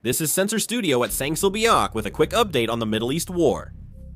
This is Sensor Studio at Sangsilbiak with a quick update on the Middle East war.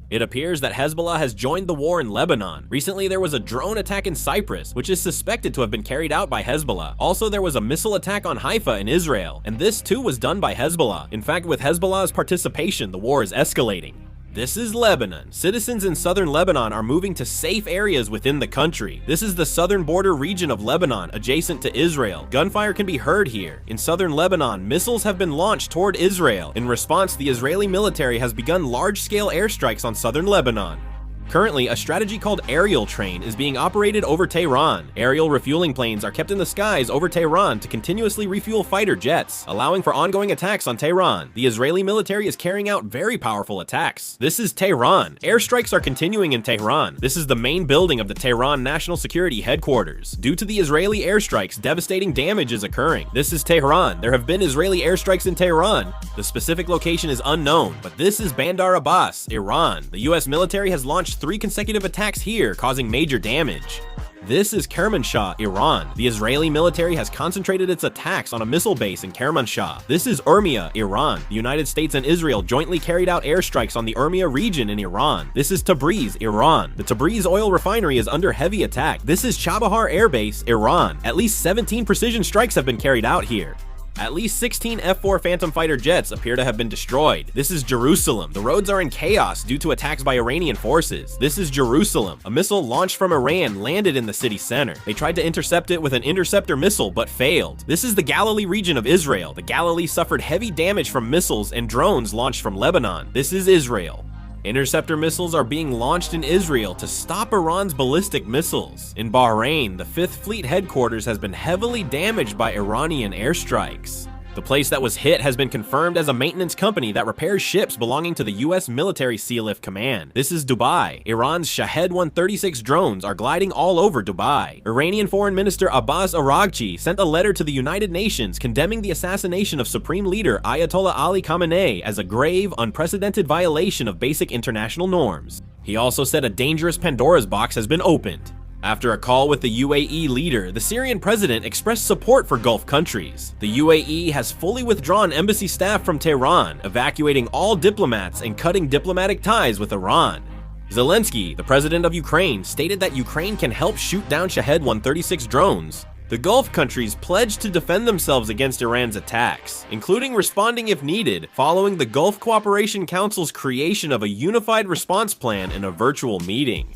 It appears that Hezbollah has joined the war in Lebanon. Recently, there was a drone attack in Cyprus, which is suspected to have been carried out by Hezbollah. Also, there was a missile attack on Haifa in Israel, and this too was done by Hezbollah. In fact, with Hezbollah's participation, the war is escalating. This is Lebanon. Citizens in southern Lebanon are moving to safe areas within the country. This is the southern border region of Lebanon, adjacent to Israel. Gunfire can be heard here. In southern Lebanon, missiles have been launched toward Israel. In response, the Israeli military has begun large-scale airstrikes on southern Lebanon. Currently, a strategy called aerial train is being operated over Tehran. Aerial refueling planes are kept in the skies over Tehran to continuously refuel fighter jets, allowing for ongoing attacks on Tehran. The Israeli military is carrying out very powerful attacks. This is Tehran. Airstrikes are continuing in Tehran. This is the main building of the Tehran National Security Headquarters. Due to the Israeli airstrikes, devastating damage is occurring. This is Tehran. There have been Israeli airstrikes in Tehran. The specific location is unknown, but this is Bandar Abbas, Iran. The US military has launched 3 consecutive attacks here, causing major damage. This is Kermanshah, Iran. The Israeli military has concentrated its attacks on a missile base in Kermanshah. This is Urmia, Iran. The United States and Israel jointly carried out airstrikes on the Urmia region in Iran. This is Tabriz, Iran. The Tabriz oil refinery is under heavy attack. This is Chabahar Air Base, Iran. At least 17 precision strikes have been carried out here. At least 16 F-4 Phantom fighter jets appear to have been destroyed. This is Jerusalem. The roads are in chaos due to attacks by Iranian forces. This is Jerusalem. A missile launched from Iran landed in the city center. They tried to intercept it with an interceptor missile but failed. This is the Galilee region of Israel. The Galilee suffered heavy damage from missiles and drones launched from Lebanon. This is Israel. Interceptor missiles are being launched in Israel to stop Iran's ballistic missiles. In Bahrain, the 5th Fleet headquarters has been heavily damaged by Iranian airstrikes. The place that was hit has been confirmed as a maintenance company that repairs ships belonging to the US Military Sealift Command. This is Dubai. Iran's Shahed 136 drones are gliding all over Dubai. Iranian Foreign Minister Abbas Araghchi sent a letter to the United Nations condemning the assassination of Supreme Leader Ayatollah Ali Khamenei as a grave, unprecedented violation of basic international norms. He also said a dangerous Pandora's box has been opened. After a call with the UAE leader, the Syrian president expressed support for Gulf countries. The UAE has fully withdrawn embassy staff from Tehran, evacuating all diplomats and cutting diplomatic ties with Iran. Zelensky, the president of Ukraine, stated that Ukraine can help shoot down Shahed 136 drones. The Gulf countries pledged to defend themselves against Iran's attacks, including responding if needed, following the Gulf Cooperation Council's creation of a unified response plan in a virtual meeting.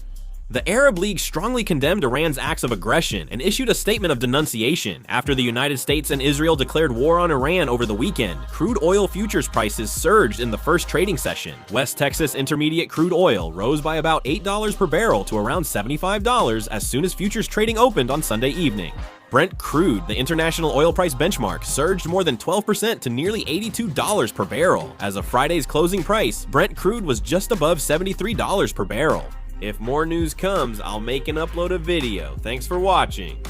The Arab League strongly condemned Iran's acts of aggression and issued a statement of denunciation. After the United States and Israel declared war on Iran over the weekend, crude oil futures prices surged in the first trading session. West Texas Intermediate crude oil rose by about $8 per barrel to around $75 as soon as futures trading opened on Sunday evening. Brent crude, the international oil price benchmark, surged more than 12% to nearly $82 per barrel. As of Friday's closing price, Brent crude was just above $73 per barrel. If more news comes, I'll make and upload a video. Thanks for watching.